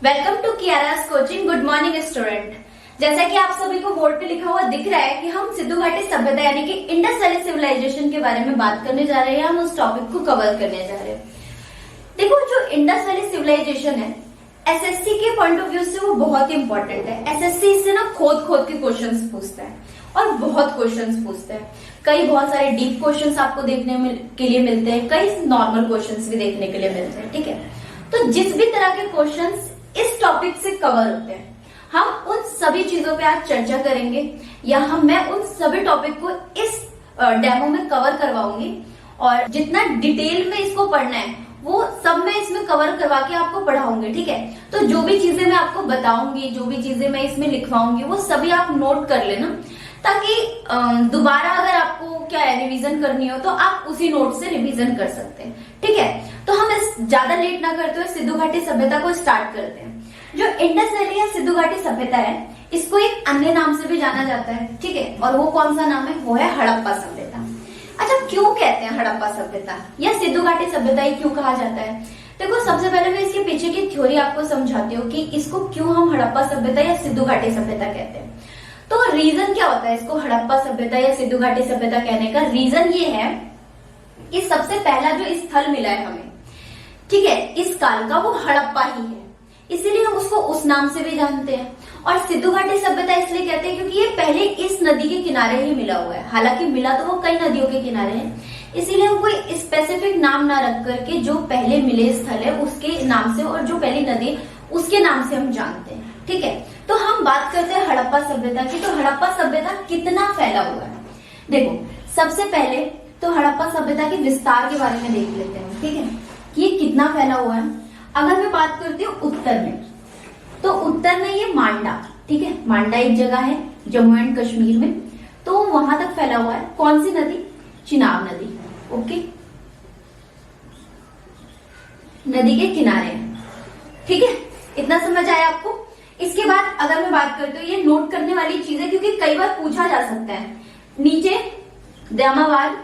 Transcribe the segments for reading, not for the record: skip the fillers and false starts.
Welcome to Kiara's coaching. Good morning student. जैसा कि आप सभी को बोर्ड पे लिखा हुआ दिख रहा है कि हम सिंधु घाटी सभ्यता यानी कि इंडस वैली सिविलाइजेशन के बारे में बात करने जा रहे हैं। हम उस टॉपिक को कवर करने जा रहे हैं। देखो, जो इंडस वैली सिविलाइजेशन है एसएससी के पॉइंट ऑफ व्यू से वो बहुत ही इंपॉर्टेंट है। एसएससी इससे ना खोद खोद के क्वेश्चंस पूछता है और बहुत क्वेश्चंस पूछता है। कई बहुत सारे डीप क्वेश्चंस आपको देखने के लिए मिलते हैं, कई नॉर्मल क्वेश्चंस भी देखने के लिए मिलते हैं। ठीक है, तो जिस भी तरह के क्वेश्चंस इस टॉपिक से कवर होते हैं हम उन सभी चीजों पे आज चर्चा करेंगे, या मैं उन सभी टॉपिक को इस डेमो में कवर करवाऊंगी। और जितना डिटेल में इसको पढ़ना है वो सब मैं इसमें कवर करवा के आपको पढ़ाऊंगी। ठीक है, तो जो भी चीजें मैं आपको बताऊंगी, जो भी चीजें मैं इसमें लिखवाऊंगी, वो सभी आप नोट कर लेना, ताकि दोबारा अगर आपको क्या है रिवीजन करनी हो तो आप उसी नोट से रिवीजन कर सकते हैं। ठीक है, तो हम ज्यादा लेट ना करते हुए सिंधु घाटी सभ्यता को स्टार्ट करते हैं। जो इंडस वैली या सिंधु घाटी सभ्यता है इसको एक अन्य नाम से भी जाना जाता है। ठीक है, और वो कौन सा नाम है? वो है हड़प्पा सभ्यता। अच्छा, क्यों कहते हैं हड़प्पा सभ्यता या सिंधु घाटी सभ्यता ही क्यों कहा जाता है? देखो, सबसे पहले मैं इसके पीछे की थ्योरी आपको समझाती हूँ कि इसको क्यों हम हड़प्पा सभ्यता या सिंधु घाटी सभ्यता कहते हैं। तो रीजन क्या होता है इसको हड़प्पा सभ्यता या सिंधु घाटी सभ्यता कहने का? रीजन ये है कि सबसे पहला जो स्थल मिला है हमें, ठीक है, इस काल का, वो हड़प्पा ही है, इसीलिए हम उसको उस नाम से भी जानते हैं। और सिंधु घाटी सभ्यता इसलिए कहते हैं क्योंकि ये पहले इस नदी के किनारे ही मिला हुआ है। हालांकि मिला तो वो कई नदियों के किनारे है, इसीलिए हम कोई स्पेसिफिक नाम ना रख करके जो पहले मिले स्थल है उसके नाम से और जो पहली नदी उसके नाम से हम जानते हैं। ठीक है, तो हम बात करते हैं हड़प्पा सभ्यता की। तो हड़प्पा सभ्यता कितना फैला हुआ है? देखो, सबसे पहले तो हड़प्पा सभ्यता के विस्तार के बारे में देख लेते हैं। ठीक है, कि ये कितना फैला हुआ है। अगर मैं बात करती हूँ उत्तर में, तो उत्तर में ये मांडा, ठीक है, मांडा एक जगह है जम्मू एंड कश्मीर में, तो वहां तक फैला हुआ है। कौन सी नदी? चिनाब नदी। ओके, नदी के किनारे है। ठीक है, इतना समझ आया आपको? इसके बाद अगर मैं बात करती हूँ, ये नोट करने वाली चीज है क्योंकि कई बार पूछा जा सकता है। नीचे दामावार,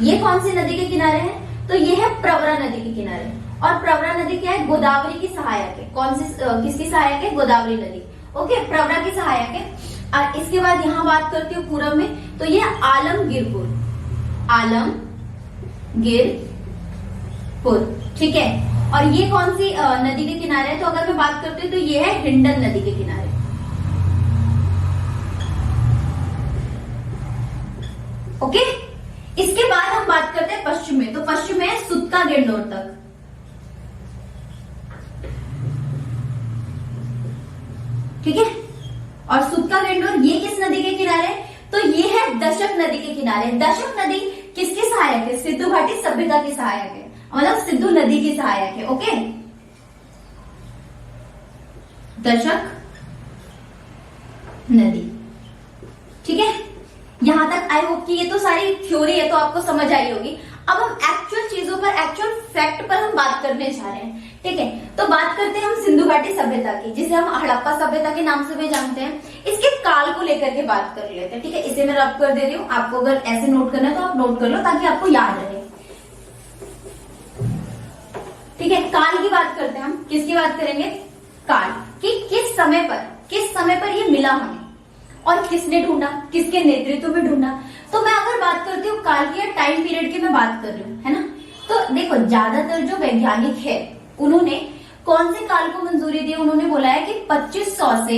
ये कौन सी नदी के किनारे है? तो ये है प्रवरा नदी के किनारे। और प्रवरा नदी क्या है? गोदावरी की सहायक है। कौन सी किसकी सहायक है? गोदावरी नदी। ओके, प्रवरा की सहायक है। और इसके बाद यहां बात करती हूँ पूरब में, तो ये आलमगीरपुर, आलमगीरपुर। ठीक है, और ये कौन सी नदी के किनारे है? तो अगर मैं बात करती हूँ तो ये है हिंडन नदी के किनारे। ओके, इसके बाद हम बात करते हैं पश्चिम में। तो पश्चिम में है सुत्का गेंडोर तक। ठीक है, और सुत्का गेंडोर ये किस नदी के किनारे? तो ये है दशक नदी के किनारे। दशक नदी किसकी सहायक है? सिंधु घाटी सभ्यता की सहायक है, मतलब सिंधु नदी की सहायक है। ओके, दशक नदी। ठीक है, यहां तक आई होप कि ये तो सारी थ्योरी है तो आपको समझ आई होगी। अब हम एक्चुअल चीजों पर, एक्चुअल फैक्ट पर हम बात करने जा रहे हैं। ठीक है, तो बात करते हैं हम सिंधु घाटी सभ्यता की, जिसे हम हड़प्पा सभ्यता के नाम से भी जानते हैं। इसके काल को लेकर के बात कर लेते हैं। ठीक है, इसे मैं रब कर दे रही हूँ, आपको अगर ऐसे नोट करना है तो आप नोट कर लो ताकि आपको याद रहे। ठीक है, काल की बात करते हैं हम। किसकी बात करेंगे? काल कि किस समय पर ये मिला हमें और किसने ढूंढा, किसके नेतृत्व में ढूंढा। तो मैं अगर बात करती हूँ काल की या टाइम पीरियड की मैं बात कर रही हूँ, है ना, तो देखो ज्यादातर जो वैज्ञानिक है उन्होंने कौन से काल को मंजूरी दी? उन्होंने बोला है कि 2500 से,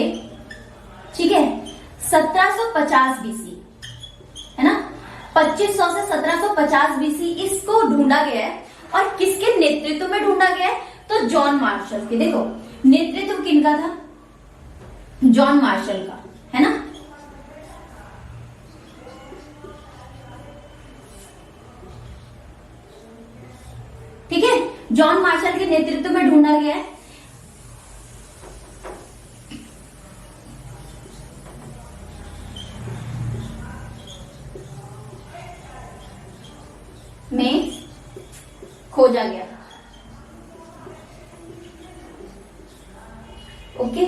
ठीक है, 1750 बीसी, है ना, 2500 से 1750 बीसी इसको ढूंढा गया है। और किसके नेतृत्व में ढूंढा गया है? तो जॉन मार्शल के। देखो, नेतृत्व किनका था? जॉन मार्शल का, है ना। ठीक है, जॉन मार्शल के नेतृत्व में ढूंढा गया है। में खोजा गया। ओके,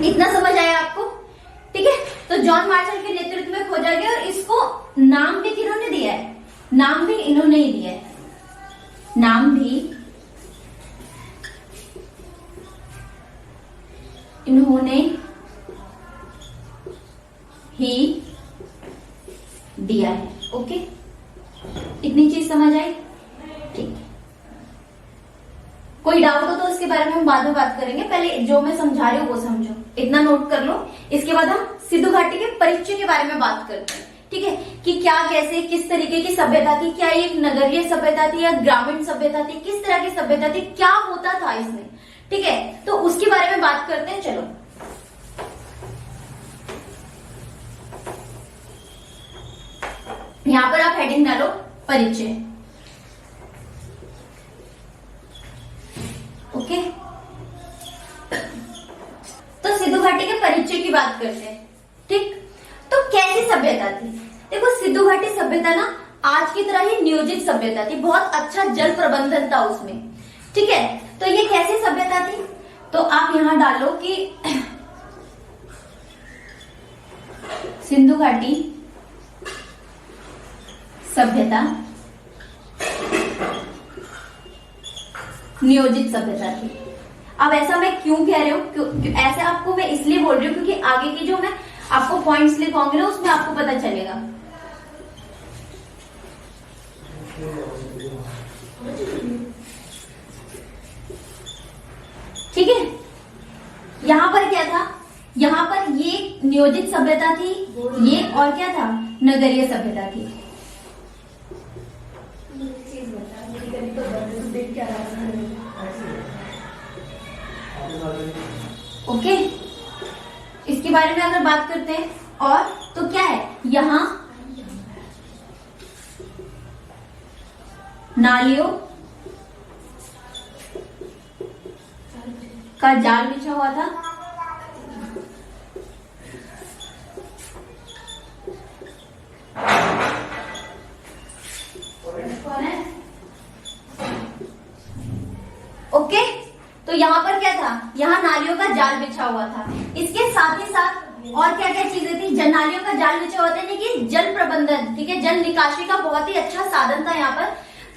इतना समझ आया आपको? ठीक है, तो जॉन मार्शल के नेतृत्व में खोजा गया और इसको नाम भी किन्होंने दिया है? नाम भी इन्होंने ही दिया है, नाम भी इन्होंने ही दिया है। ओके, इतनी चीज समझ आई? ठीक है, कोई डाउट हो तो इसके बारे में हम बाद में बात करेंगे, पहले जो मैं समझा रही हूँ वो समझो, इतना नोट कर लो। इसके बाद हम सिंधु घाटी के परिचय के बारे में बात करते हैं, ठीक है, कि क्या, कैसे, किस तरीके की सभ्यता थी, क्या ये एक नगरीय सभ्यता थी या ग्रामीण सभ्यता थी, किस तरह की सभ्यता थी, क्या होता था इसमें, ठीक है, तो उसके बारे में बात करते हैं। चलो, यहां पर आप हेडिंग डालो परिचय। ओके, तो सिंधु घाटी के परिचय की बात करते हैं। ठीक, तो कैसी सभ्यता थी? देखो, सिंधु घाटी सभ्यता ना आज की तरह ही नियोजित सभ्यता थी, बहुत अच्छा जल प्रबंधन था उसमें। ठीक है, तो ये कैसी सभ्यता थी? तो आप यहां डालो कि सिंधु घाटी सभ्यता नियोजित सभ्यता थी। अब ऐसा मैं क्यों कह रही हूँ, ऐसे आपको मैं इसलिए बोल रही हूँ क्योंकि आगे की जो मैं आपको पॉइंट्स लिखवाऊंगी ना उसमें आपको पता चलेगा। ठीक है, यहां पर क्या था, यहां पर ये नियोजित सभ्यता थी, ये और क्या था, नगरीय सभ्यता थी। ओके, इसके बारे में अगर बात करते हैं, और तो क्या है, यहां नालियों का जाल बिछा हुआ था, ओके, तो यहाँ पर क्या था, यहाँ नालियों का जाल बिछा हुआ था। इसके साथ ही साथ और क्या क्या चीजें थी, नालियों का जाल बिछा हुआ था, यानी कि जल प्रबंधन, ठीक है, जल निकासी का बहुत ही अच्छा साधन था यहाँ पर।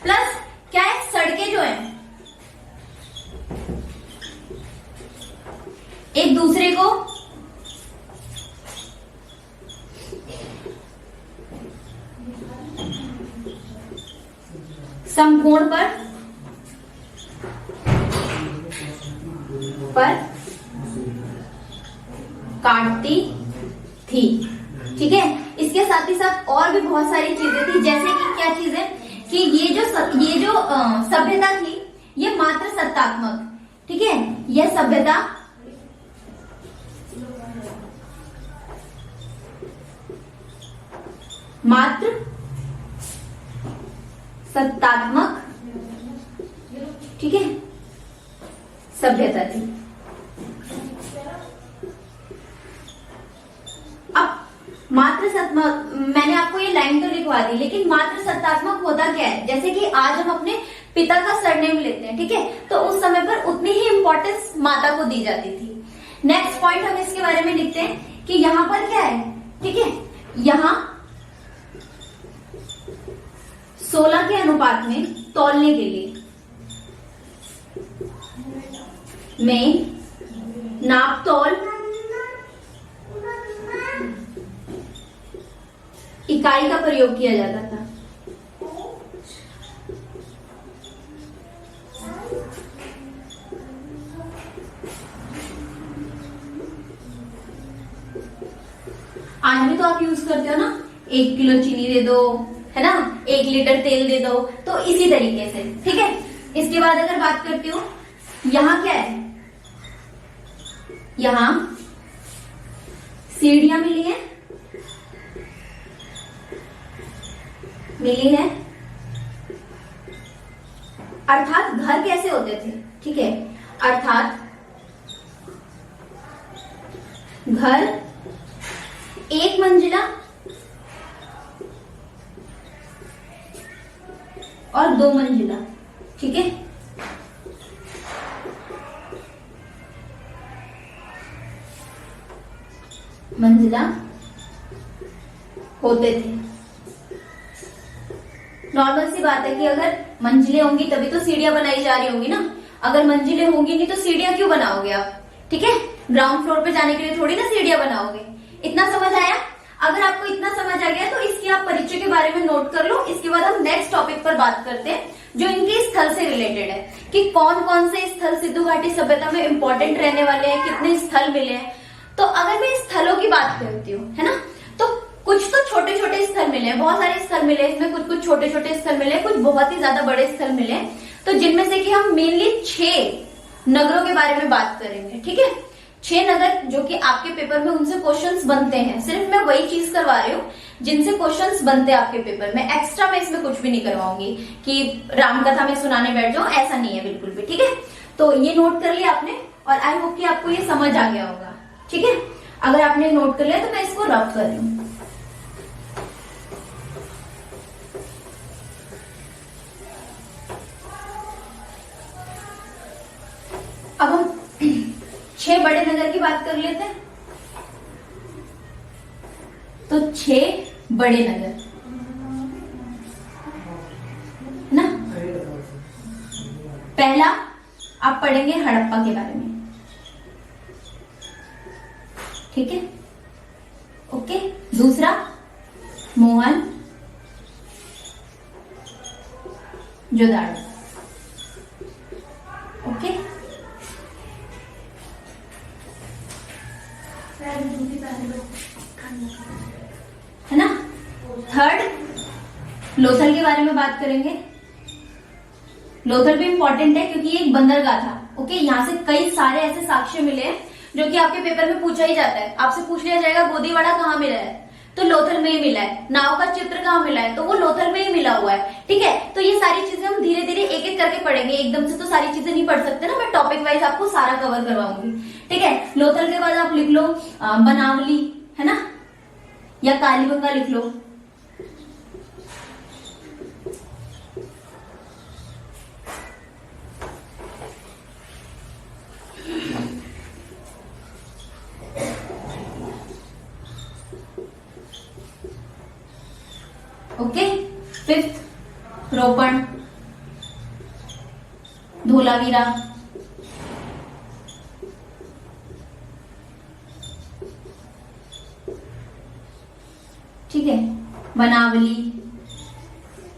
प्लस क्या है, सड़कें जो है एक दूसरे को समकोण पर काटती थी। ठीक है, इसके साथ ही साथ और भी बहुत सारी चीजें थी, जैसे कि क्या चीजें, कि ये जो सभ्यता थी ये मात्र सत्तात्मक, ठीक है, यह सभ्यता मात्र सत्तात्मक, ठीक है, सभ्यता थी। अब मात्र सत्तात्मक, मैंने आपको ये लाइन तो लिखवा दी, लेकिन मात्र सत्तात्मक होता क्या है, जैसे कि आज हम अपने पिता का सरनेम लेते हैं, ठीक है, तो उस समय पर उतनी ही इंपॉर्टेंस माता को दी जाती थी। नेक्स्ट पॉइंट हम इसके बारे में लिखते हैं कि यहां पर क्या है, ठीक है, यहां 16 के अनुपात में तौलने के लिए में नापतोल इकाई का प्रयोग किया जाता था। आज भी तो आप यूज करते हो ना, 1 किलो चीनी दे दो, है ना, 1 लीटर तेल दे दो, तो इसी तरीके से। ठीक है, इसके बाद अगर बात करती हूँ, यहां क्या है, यहां सीढ़ियां मिली है, अर्थात घर कैसे होते थे, ठीक है, अर्थात घर 1 मंजिला और 2 मंजिला, ठीक है, मंजिला होते थे। नॉर्मल सी बात है कि अगर मंजिलें होंगी तभी तो सीढ़ियां बनाई जा रही होंगी ना, अगर मंजिलें होंगी नहीं तो सीढ़ियां क्यों बनाओगे आप? ठीक है, ग्राउंड फ्लोर पे जाने के लिए थोड़ी ना सीढ़ियां बनाओगे। इतना समझ आया? अगर आपको इतना समझ आ गया तो इसकी आप परिचय के बारे में नोट कर लो। इसके बाद हम नेक्स्ट टॉपिक पर बात करते हैं जो इनके स्थल से रिलेटेड है कि कौन कौन से स्थल सिंधु घाटी सभ्यता में इंपॉर्टेंट रहने वाले हैं, कितने स्थल मिले हैं। तो अगर मैं स्थलों की बात करती हूँ, है ना, तो कुछ तो छोटे छोटे स्थल मिले हैं, बहुत सारे स्थल मिले इसमें, कुछ कुछ छोटे छोटे स्थल मिले, कुछ बहुत ही ज्यादा बड़े स्थल मिले। तो जिनमें से कि हम मेनली 6 नगरों के बारे में बात करेंगे। ठीक है, 6 नगर जो कि आपके पेपर में उनसे क्वेश्चंस बनते हैं। सिर्फ मैं वही चीज करवा रही हूँ जिनसे क्वेश्चंस बनते हैं आपके पेपर में। एक्स्ट्रा मैं इसमें कुछ भी नहीं करवाऊंगी कि रामकथा में सुनाने बैठ जाऊं, ऐसा नहीं है बिल्कुल भी। ठीक है, तो ये नोट कर लिया आपने और आई होप कि आपको ये समझ आ गया होगा। ठीक है, अगर आपने नोट कर लिया तो मैं इसको रब कर रही हूँ। अब हम 6 बड़े नगर की बात कर लेते हैं। तो 6 बड़े नगर ना, पहला आप पढ़ेंगे हड़प्पा के बारे में। ठीक है, ओके। दूसरा मोहन जोदाड़ो। ओके, है ना। थर्ड लोथल के बारे में बात करेंगे। लोथल भी इंपॉर्टेंट है क्योंकि ये एक बंदरगाह था। ओके, यहाँ से कई सारे ऐसे साक्ष्य मिले हैं जो कि आपके पेपर में पूछा ही जाता है। आपसे पूछ लिया जाएगा गोदीवाड़ा कहाँ मिला है, तो लोथल में ही मिला है। नाव का चित्र कहाँ मिला है, तो वो लोथल में ही मिला हुआ है। ठीक है, तो ये सारी चीजें हम धीरे धीरे एक एक करके पढ़ेंगे, एकदम से तो सारी चीजें नहीं पढ़ सकते ना, मैं टॉपिक वाइज आपको सारा कवर करवाऊंगी। ठीक है, लोथल के बाद आप लिख लो बनावली, है ना, या कालीबंगा लिख लो। ओके, 5th रोपण, धोलावीरा, ठीक है, बनावली।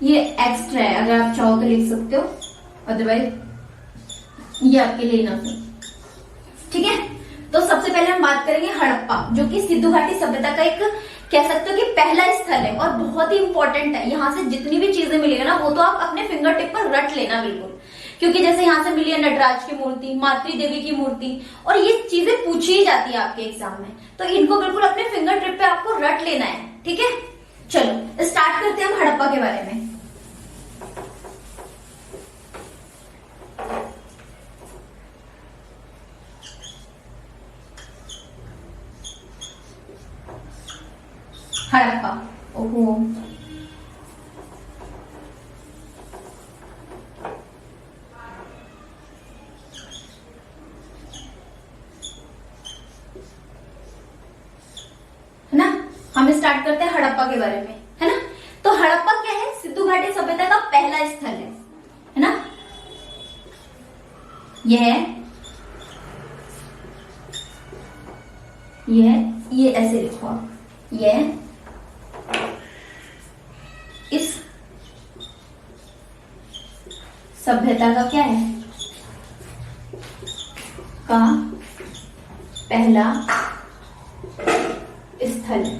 ये एक्स्ट्रा है, अगर आप चाहो तो लिख सकते हो, अदरवाइज ये आपके लिए ना। ठीक है, तो सबसे पहले हम बात करेंगे हड़प्पा, जो कि सिंधु घाटी सभ्यता का एक कह सकते हो कि पहला स्थल है और बहुत ही इंपॉर्टेंट है। यहाँ से जितनी भी चीजें मिलेगी ना वो तो आप अपने फिंगर टिप पर रट लेना बिल्कुल, क्योंकि जैसे यहाँ से मिली है नटराज की मूर्ति, मातृ देवी की मूर्ति, और ये चीजें पूछी ही जाती है आपके एग्जाम में, तो इनको बिल्कुल अपने फिंगर टिप पे आपको रट लेना है। ठीक है, चलो स्टार्ट करते हैं हम हड़प्पा के बारे में। हड़प्पा, ओहो, है ना। हम स्टार्ट करते हैं हड़प्पा के बारे में, है ना। तो हड़प्पा क्या है, सिंधु घाटी सभ्यता का पहला स्थल है ना। ये ऐसे लिखो आप, यह इस सभ्यता का क्या है, का पहला स्थल है।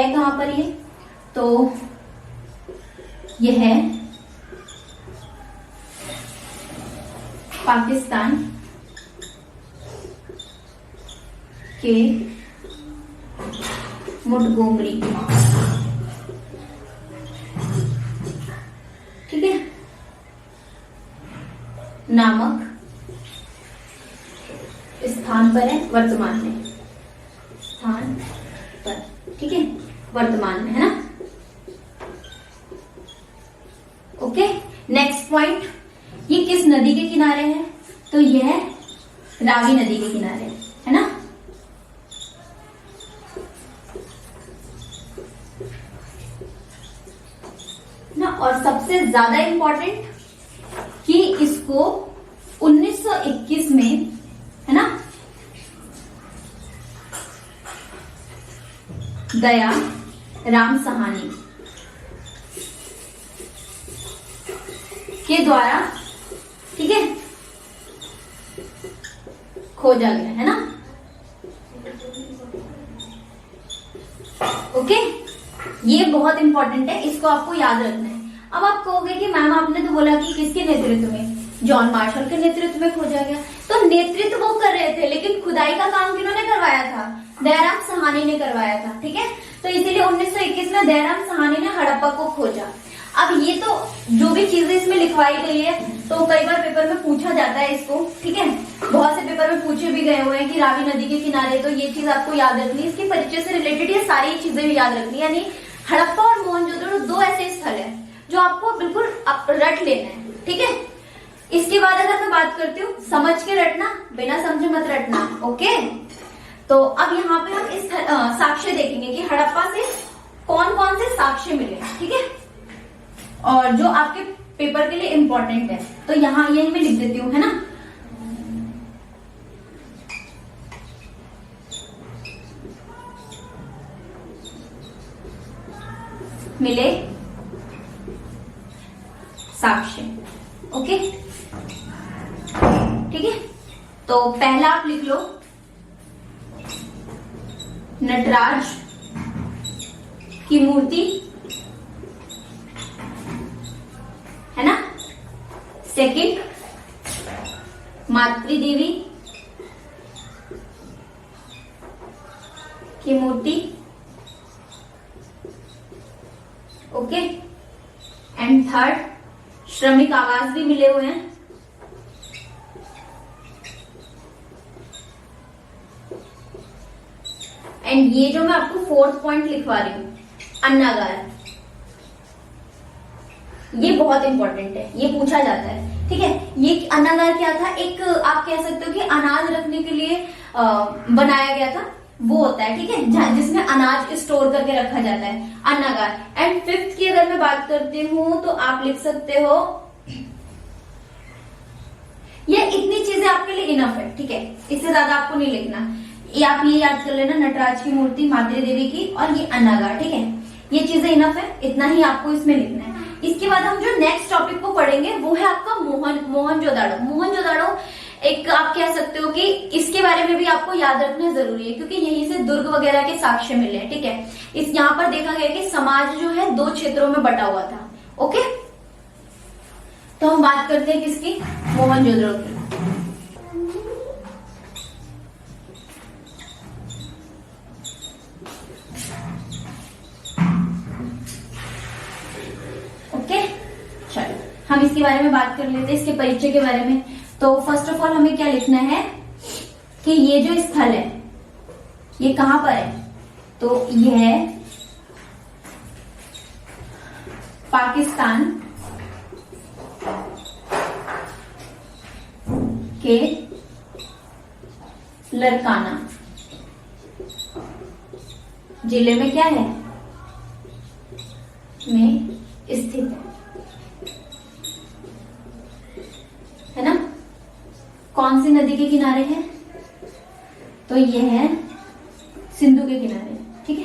कहां पर ये, तो यह है पाकिस्तान के मोंटगोमरी, ठीक है, नामक स्थान पर है, वर्तमान में स्थान पर, ठीक है, वर्तमान में, है ना। ओके, नेक्स्ट पॉइंट, ये किस नदी के किनारे है, तो यह रावी नदी के किनारे है ना। और सबसे ज्यादा इंपॉर्टेंट कि इसको 1921 में, है ना, दया राम सहानी के द्वारा, ठीक है, खोजा गया, है ना। ओके, ये बहुत इंपॉर्टेंट है, इसको आपको याद रखना है। अब आप कहोगे कि मैम आपने तो बोला कि किसके नेतृत्व में, जॉन मार्शल के नेतृत्व में खोजा गया। तो नेतृत्व वो कर रहे थे, लेकिन खुदाई का काम किन्होंने करवाया था? दयाराम सहानी ने करवाया था, ठीक है। तो इसीलिए 1921 में दयाराम सहानी ने हड़प्पा को खोजा। अब ये तो जो भी चीजें इसमें लिखवाई गई है, तो कई बार पेपर में पूछा जाता है इसको, ठीक है, बहुत से पेपर में पूछे भी गए हुए हैं कि रावी नदी के किनारे, तो ये चीज आपको याद रखनी है। इसके परिचय से रिलेटेड ये सारी चीजें भी याद रखनी है। यानी हड़प्पा और मोहनजोदड़ो दो ऐसे स्थल है जो आपको बिल्कुल रट लेना है, ठीक है। इसके बाद अगर मैं बात करती हूँ, समझ के रटना, बिना समझे मत रटना, ओके। तो अब यहाँ पे हम इस साक्ष्य देखेंगे कि हड़प्पा से कौन कौन से साक्ष्य मिले, ठीक है, और जो आपके पेपर के लिए इंपॉर्टेंट है। तो यहाँ ये मैं लिख देती हूँ, है ना। मिले साक्ष्य, ओके, ठीक है। तो पहला आप लिख लो, नटराज की मूर्ति, है ना। सेकंड, मातृ देवी की मूर्ति, ओके। एंड थर्ड, श्रमिक आवास भी मिले हुए हैं। एंड ये जो मैं आपको फोर्थ पॉइंट लिखवा रही हूं, अन्नागार, ये बहुत इंपॉर्टेंट है, ये पूछा जाता है, ठीक है। ये अन्नागार क्या था? एक आप कह सकते हो कि अनाज रखने के लिए बनाया गया था, वो होता है, ठीक है, जिसमें अनाज स्टोर करके रखा जाता है, अन्नागार। एंड फिफ्थ की अगर मैं बात करती हूँ तो आप लिख सकते हो, ये इतनी चीजें आपके लिए इनफ है, ठीक है, इससे ज्यादा आपको नहीं लिखना। ये आप ये याद कर लेना, नटराज की मूर्ति, मातृ देवी की, और ये अन्नागार, ठीक है, ये चीजें इनफ है, इतना ही आपको इसमें लिखना है। इसके बाद हम जो नेक्स्ट टॉपिक को पढ़ेंगे वो है आपका मोहनजोदाड़ो। मोहनजोदाड़ो एक आप कह सकते हो कि इसके बारे में भी आपको याद रखना जरूरी है, क्योंकि यहीं से दुर्ग वगैरह के साक्ष्य मिले हैं, ठीक है। इस यहाँ पर देखा गया कि समाज जो है दो क्षेत्रों में बटा हुआ था, ओके। तो हम बात करते हैं किसकी? मोहनजोदड़ो की। ओके, चलो हम इसके बारे में बात कर लेते हैं, इसके परिचय के बारे में। तो फर्स्ट ऑफ ऑल हमें क्या लिखना है कि ये जो स्थल है ये कहां पर है? तो यह पाकिस्तान के लरकाना जिले में क्या है? में स्थित है ना। कौन सी नदी के किनारे है? तो ये है सिंधु के किनारे, ठीक है।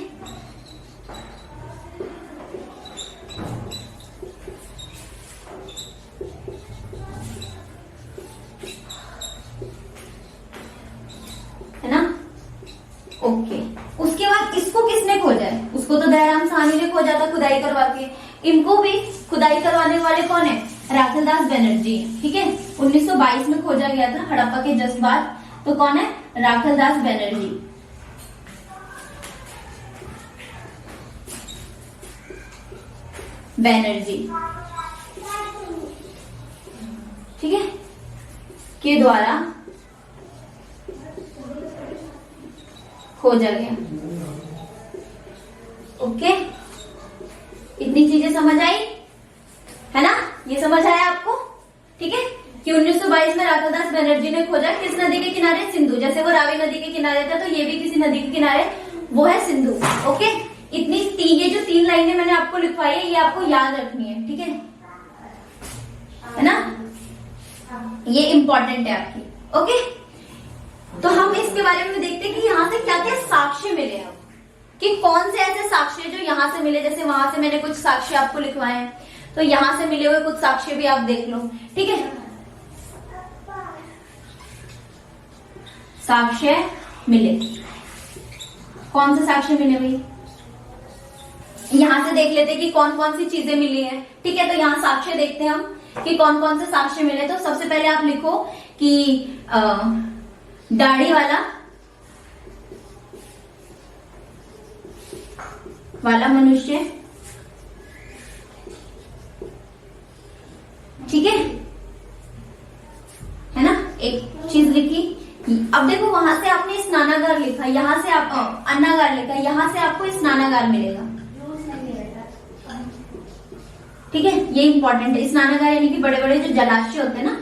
है ना, ओके। उसके बाद इसको किसने खोजा है? उसको तो दयाराम साहनी ने खोजा था खुदाई करवा के। इनको भी खुदाई करवाने वाले कौन है? राखलदास बनर्जी, ठीक है। 1922 में खोजा गया था हड़प्पा के जस्ट बाद। तो कौन है? राखलदास बनर्जी। बनर्जी, ठीक है, के द्वारा खोजा गया। ओके, इतनी चीजें समझ आई है ना? ये समझ आया आपको? ठीक है कि 1922 में राखलदास बनर्जी ने खोजा किस नदी के किनारे? सिंधु। जैसे वो रावी नदी के किनारे था तो ये भी किसी नदी के किनारे, वो है सिंधु। ओके, ये जो 3 लाइनें मैंने आपको लिखवाई है, ये आपको याद रखनी है, ठीक है ना? ये इंपॉर्टेंट है आपकी। ओके, तो हम इसके बारे में देखते हैं कि यहाँ से क्या क्या साक्ष्य मिले हैं, कि कौन से ऐसे साक्ष्य जो यहाँ से मिले। जैसे वहां से मैंने कुछ साक्ष्य आपको लिखवाए हैं, तो यहाँ से मिले हुए कुछ साक्ष्य भी आप देख लो, ठीक है? साक्ष्य मिले, कौन से साक्ष्य मिले भाई? यहां से देख लेते हैं कि कौन कौन सी चीजें मिली है, ठीक है? तो यहाँ साक्ष्य देखते हैं हम कि कौन कौन से साक्ष्य मिले। तो सबसे पहले आप लिखो कि दाढ़ी वाला मनुष्य, ठीक है ना? एक चीज लिखी। अब देखो वहां से आपने स्नानागार लिखा, यहाँ से आप अन्नागार लिखा, यहाँ से आपको स्नानागार मिलेगा, ठीक है? ये इंपॉर्टेंट है। स्नानागार यानी कि बड़े बड़े जो जलाशय होते हैं ना,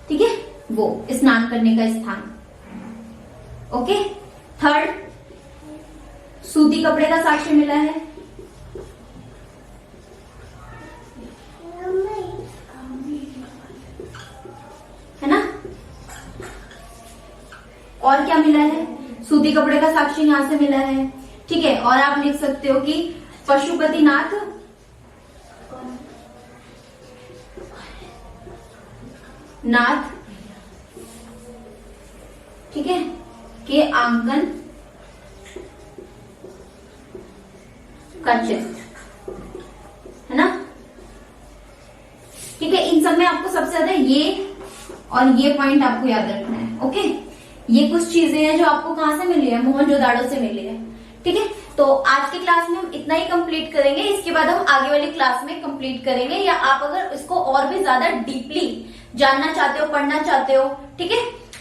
ठीक है, वो स्नान करने का स्थान। ओके, थर्ड, सूती कपड़े का साक्ष्य मिला है, ना? और क्या मिला है? सूती कपड़े का साक्ष्य यहां से मिला है, ठीक है? और आप लिख सकते हो कि पशुपतिनाथ ठीक है, के आंकन का चित्र, है ना? ठीक है, इन सब में आपको सबसे ज्यादा ये और ये पॉइंट आपको याद रखना है। ओके, ये कुछ चीजें हैं जो आपको कहां से मिली है? मोहनजोदाड़ो से मिली है, ठीक है? तो आज की क्लास में हम इतना ही कंप्लीट करेंगे। इसके बाद हम आगे वाली क्लास में कंप्लीट करेंगे, या आप अगर इसको और भी ज्यादा डीपली जानना चाहते हो, पढ़ना चाहते हो, ठीक है,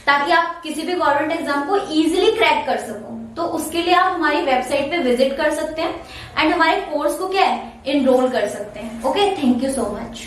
ताकि आप किसी भी गवर्नमेंट एग्जाम को इजीली क्रैक कर सको, तो उसके लिए आप हमारी वेबसाइट पे विजिट कर सकते हैं एंड हमारे कोर्स को क्या है, एनरोल कर सकते हैं। Okay, thank you so much.